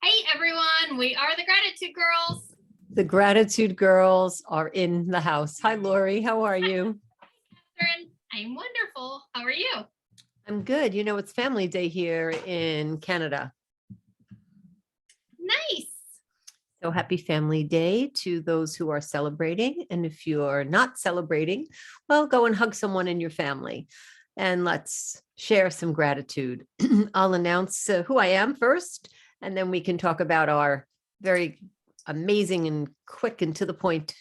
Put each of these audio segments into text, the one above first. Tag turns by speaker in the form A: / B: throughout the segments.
A: Hey everyone, we are the Gratitude Girls.
B: The Gratitude Girls are in the house. Hi, Lori. How are you?
A: Catherine, I'm wonderful. How are you?
B: I'm good. You know, it's Family Day here in Canada.
A: Nice.
B: So happy Family Day to those who are celebrating. And if you are not celebrating, well, go and hug someone in your family and let's share some gratitude. I'll announce who I am first, and then we can talk about our very amazing and quick and to the point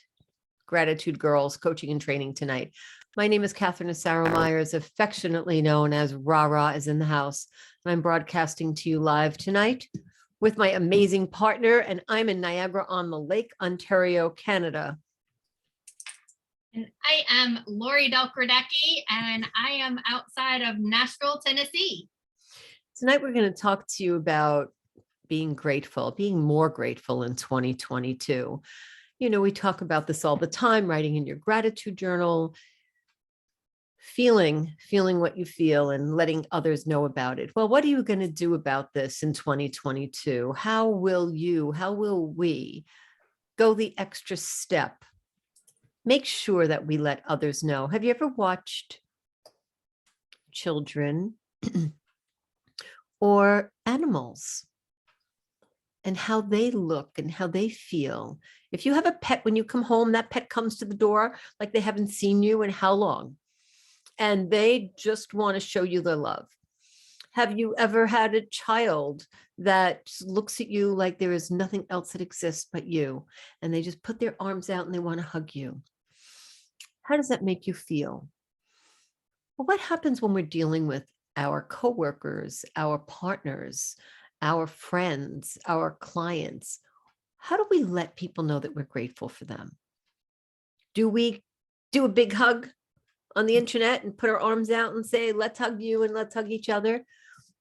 B: Gratitude Girls coaching and training tonight. My name is Catherine Asaro Myers, affectionately known as Rara is in the house. And I'm broadcasting to you live tonight with my amazing partner, and I'm in Niagara-on-the-Lake, Ontario, Canada.
A: And I am Lori Delcradecki, and I am outside of Nashville, Tennessee.
B: Tonight, we're going to talk to you about being grateful, being more grateful in 2022. You know, we talk about this all the time, writing in your gratitude journal, feeling what you feel and letting others know about it. Well, what are you going to do about this in 2022? How will we go the extra step? Make sure that we let others know. Have you ever watched children or animals and how they look and how they feel? If you have a pet, when you come home, that pet comes to the door like they haven't seen you in how long? And they just want to show you their love. Have you ever had a child that looks at you like there is nothing else that exists but you, and they just put their arms out and they want to hug you? How does that make you feel? Well, what happens when we're dealing with our coworkers, our partners, our friends, our clients? How do we let people know that we're grateful for them? Do we do a big hug on the internet and put our arms out and say, let's hug you and let's hug each other?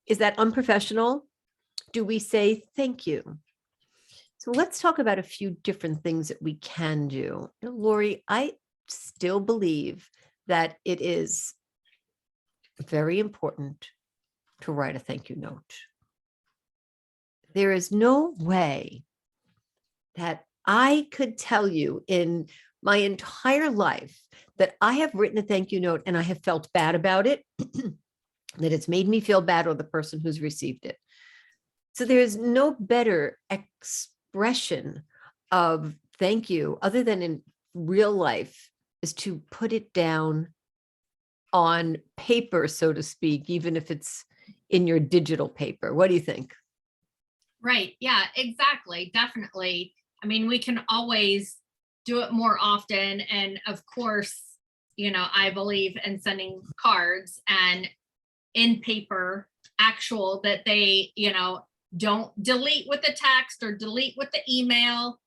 B: Is that unprofessional? Do we say thank you? So let's talk about a few different things that we can do. You know, Lori, I still believe that it is very important to write a thank you note. There is no way that I could tell you in my entire life that I have written a thank you note and I have felt bad about it, that it's made me feel bad or the person who's received it. So there is no better expression of thank you other than in real life is to put it down on paper, so to speak, even if it's in your digital paper. What do you think?
A: Right. Yeah, exactly. Definitely. I mean, we can always do it more often. And of course, I believe in sending cards and in paper, actual that they, don't delete with the text or delete with the email,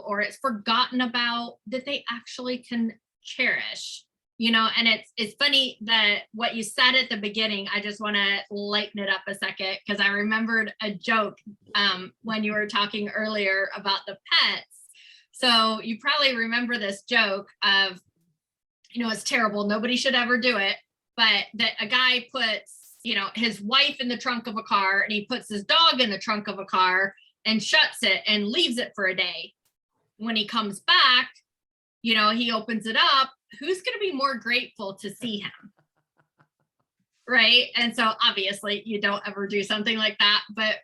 A: or it's forgotten about, that they actually can cherish. And it's funny that what you said at the beginning, I just want to lighten it up a second, because I remembered a joke when you were talking earlier about the pets. So you probably remember this joke of, it's terrible, nobody should ever do it, but that a guy puts, his wife in the trunk of a car, and he puts his dog in the trunk of a car and shuts it and leaves it for a day. When he comes back, he opens it up. Who's going to be more grateful to see him? Right. And so obviously you don't ever do something like that, but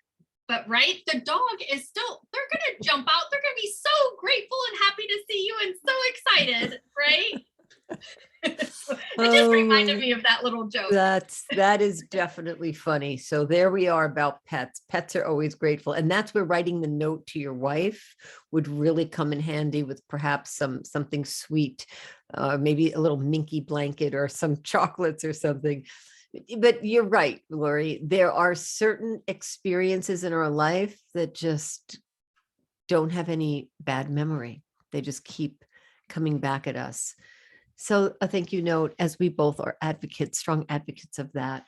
A: right, the dog is still, they're going to jump out. They're going to be so grateful and happy to see you and so excited. Right. It just reminded me of that little joke.
B: That is definitely funny. So there we are about pets. Pets are always grateful. And that's where writing the note to your wife would really come in handy, with perhaps something sweet, maybe a little minky blanket or some chocolates or something. But you're right, Lori. There are certain experiences in our life that just don't have any bad memory. They just keep coming back at us. So a thank you note, as we both are advocates, strong advocates of that,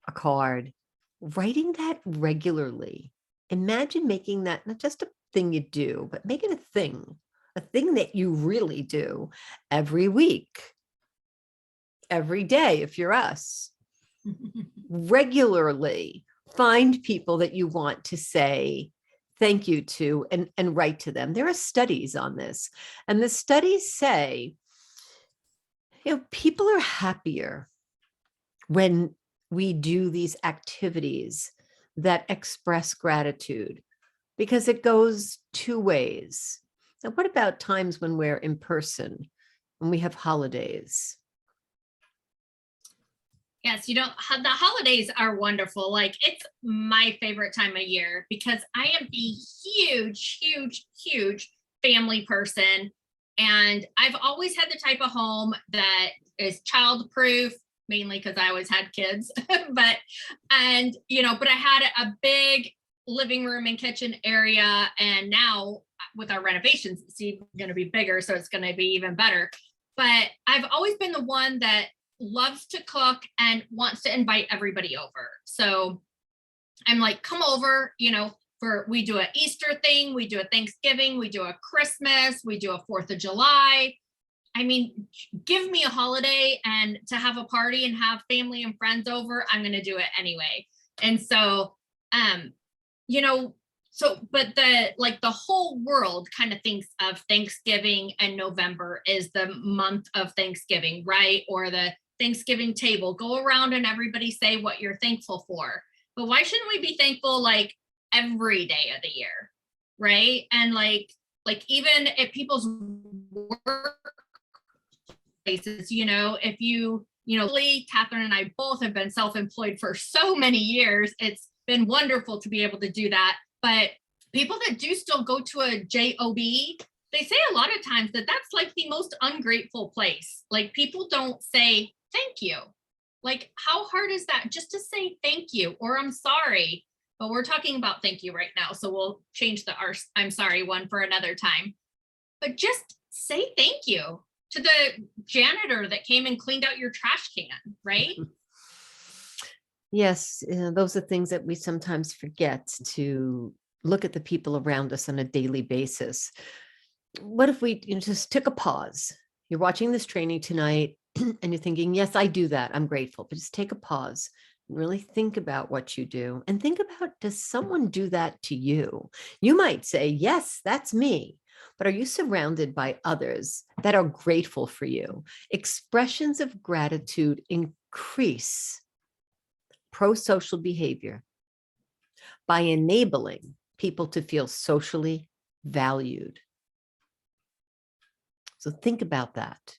B: a card, writing that regularly. Imagine making that not just a thing you do, but make it a thing that you really do every week, every day, if you're us, regularly. find people that you want to say thank you to and write to them. There are studies on this, and the studies say, people are happier when we do these activities that express gratitude, because it goes two ways. Now, what about times when we're in person, when we have holidays?
A: Yes, the holidays are wonderful. Like, it's my favorite time of year because I am a huge, huge, huge family person. And I've always had the type of home that is child proof, mainly because I always had kids. but I had a big living room and kitchen area. And now with our renovations, it's even going to be bigger. So it's going to be even better. But I've always been the one that loves to cook and wants to invite everybody over. So I'm like, come over, we do an Easter thing, we do a Thanksgiving, we do a Christmas, we do a 4th of July. I mean, give me a holiday and to have a party and have family and friends over, I'm going to do it anyway. And so, but the whole world kind of thinks of Thanksgiving, and November is the month of Thanksgiving, right? Or the Thanksgiving table, go around and everybody say what you're thankful for. But why shouldn't we be thankful like every day of the year, right? And like even at people's workplaces, if Catherine and I both have been self-employed for so many years. It's been wonderful to be able to do that. But people that do still go to a job, they say a lot of times that that's like the most ungrateful place. Like, people don't say thank you. Like, how hard is that just to say thank you or I'm sorry? But we're talking about thank you right now. So we'll change the I'm sorry one for another time. But just say thank you to the janitor that came and cleaned out your trash can, right?
B: Yes, those are things that we sometimes forget, to look at the people around us on a daily basis. What if we just took a pause? You're watching this training tonight and you're thinking, yes, I do that. I'm grateful. But just take a pause and really think about what you do, and think about, does someone do that to you? You might say, yes, that's me. But are you surrounded by others that are grateful for you? Expressions of gratitude increase pro-social behavior by enabling people to feel socially valued. So think about that.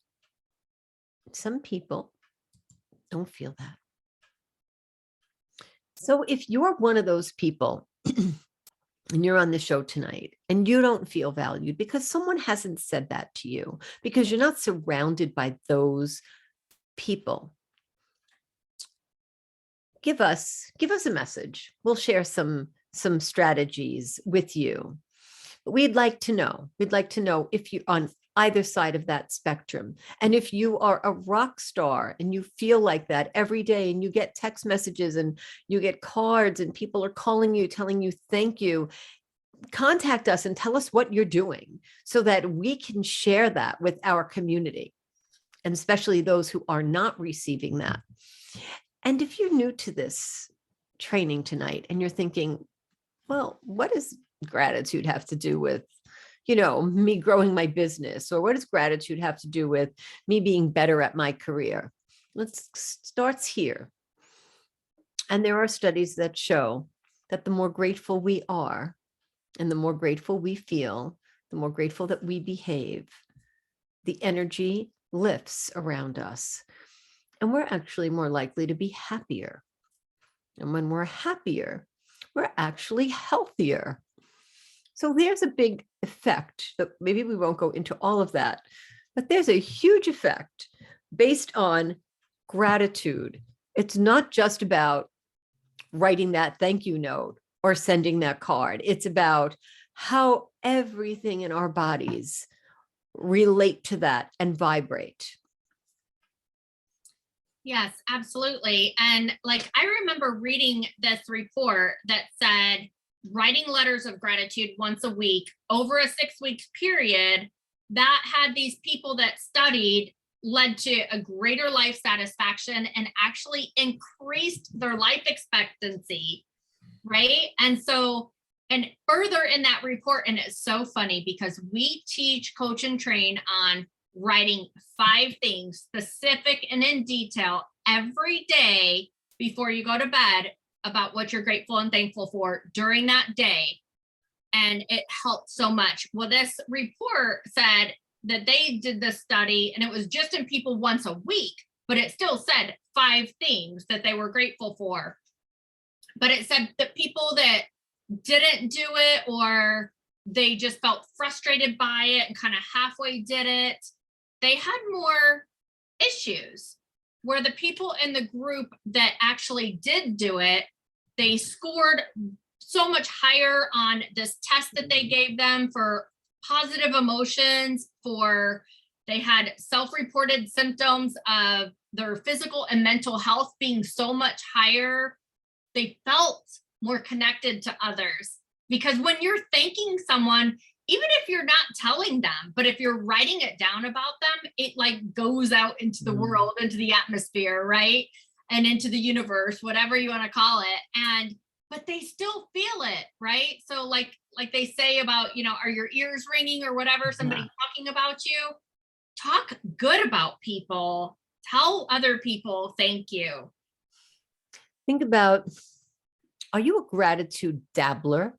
B: Some people don't feel that. So if you're one of those people and you're on the show tonight and you don't feel valued because someone hasn't said that to you, because you're not surrounded by those people, give us a message. We'll share some strategies with you. But we'd like to know if you're on either side of that spectrum. And if you are a rock star and you feel like that every day, and you get text messages and you get cards and people are calling you, telling you thank you, contact us and tell us what you're doing so that we can share that with our community, and especially those who are not receiving that. And if you're new to this training tonight and you're thinking, well, what does gratitude have to do with, me growing my business? Or what does gratitude have to do with me being better at my career? Let's start here. And there are studies that show that the more grateful we are and the more grateful we feel, the more grateful that we behave, the energy lifts around us. And we're actually more likely to be happier. And when we're happier, we're actually healthier. So there's a big effect that maybe we won't go into all of that, but there's a huge effect based on gratitude. It's not just about writing that thank you note or sending that card. It's about how everything in our bodies relate to that and vibrate.
A: Yes, absolutely. And I remember reading this report that said writing letters of gratitude once a week over a 6-week period, that had these people that studied led to a greater life satisfaction and actually increased their life expectancy right? And so, and further in that report, and it's so funny because we teach, coach, and train on writing 5 things specific and in detail every day before you go to bed about what you're grateful and thankful for during that day. And it helped so much. Well, this report said that they did this study and it was just in people once a week, but it still said 5 things that they were grateful for. But it said that people that didn't do it, or they just felt frustrated by it and kind of halfway did it, they had more issues. Where the people in the group that actually did do it, they scored so much higher on this test that they gave them for positive emotions, for they had self-reported symptoms of their physical and mental health being so much higher. They felt more connected to others, because when you're thanking someone, even if you're not telling them, but if you're writing it down about them, it like goes out into the world, into the atmosphere, right? And into the universe, whatever you want to call it. And but they still feel it, right? So like they say about, are your ears ringing or whatever, somebody talking about you, talk good about people, tell other people thank you.
B: Think about, are you a gratitude dabbler?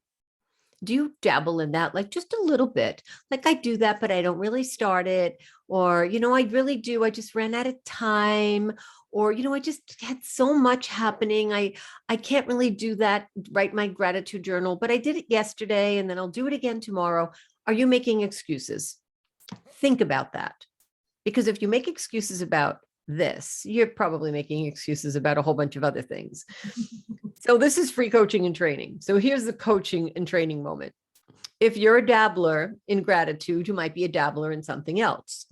B: Do you dabble in that? Like just a little bit? Like I do that, but I don't really start it. Or, I really do. I just ran out of time. Or, I just had so much happening. I can't really do that, write my gratitude journal, but I did it yesterday and then I'll do it again tomorrow. Are you making excuses? Think about that. Because if you make excuses about this, you're probably making excuses about a whole bunch of other things. So this is free coaching and training. So here's the coaching and training moment. If you're a dabbler in gratitude, you might be a dabbler in something else.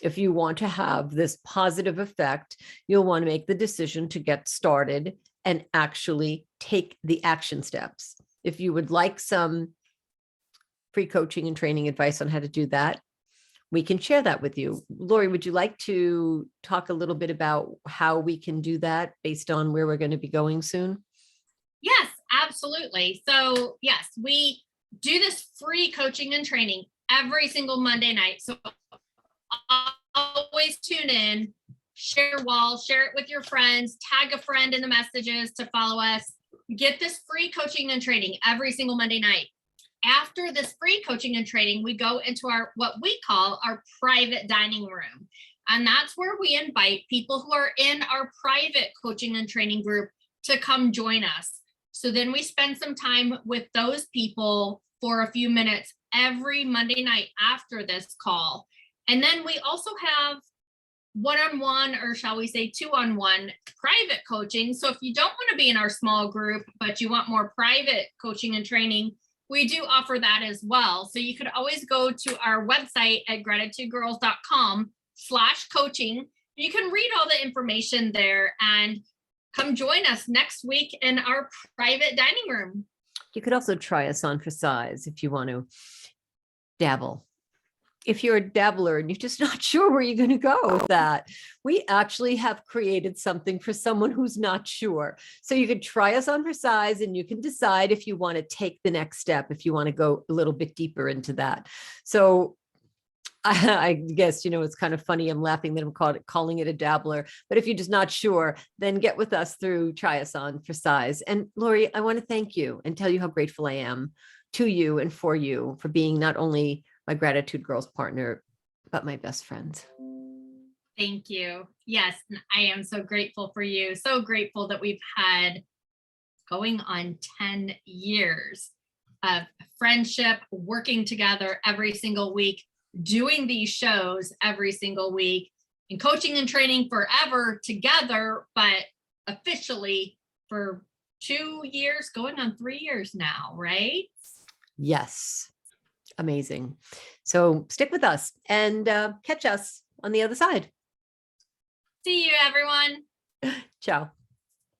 B: If you want to have this positive effect, you'll want to make the decision to get started and actually take the action steps. If you would like some free coaching and training advice on how to do that, we can share that with you. Lori, would you like to talk a little bit about how we can do that based on where we're going to be going soon?
A: Yes, absolutely. So yes, we do this free coaching and training every single Monday night. So always tune in, share it with your friends, tag a friend in the messages to follow us. Get this free coaching and training every single Monday night. After this free coaching and training, we go into our what we call our private dining room. And that's where we invite people who are in our private coaching and training group to come join us. So then we spend some time with those people for a few minutes every Monday night after this call. And then we also have one-on-one, or shall we say 2-on-1 private coaching. So if you don't want to be in our small group, but you want more private coaching and training, we do offer that as well. So you could always go to our website at gratitudegirls.com/coaching. You can read all the information there and come join us next week in our private dining room.
B: You could also try us on for size if you want to dabble. If you're a dabbler and you're just not sure where you're going to go with that, we actually have created something for someone who's not sure. So you could try us on for size and you can decide if you want to take the next step, if you want to go a little bit deeper into that. So I guess, it's kind of funny. I'm laughing that I'm calling it a dabbler, but if you're just not sure, then get with us through Try Us On for Size. And Lori, I want to thank you and tell you how grateful I am to you and for you for being not only my Gratitude Girls partner, but my best friend.
A: Thank you. Yes, and I am so grateful for you. So grateful that we've had going on 10 years of friendship, working together every single week, doing these shows every single week, and coaching and training forever together, but officially for 2 years, going on 3 years now, right?
B: Yes. Amazing. So stick with us and catch us on the other side.
A: See you, everyone.
B: Ciao.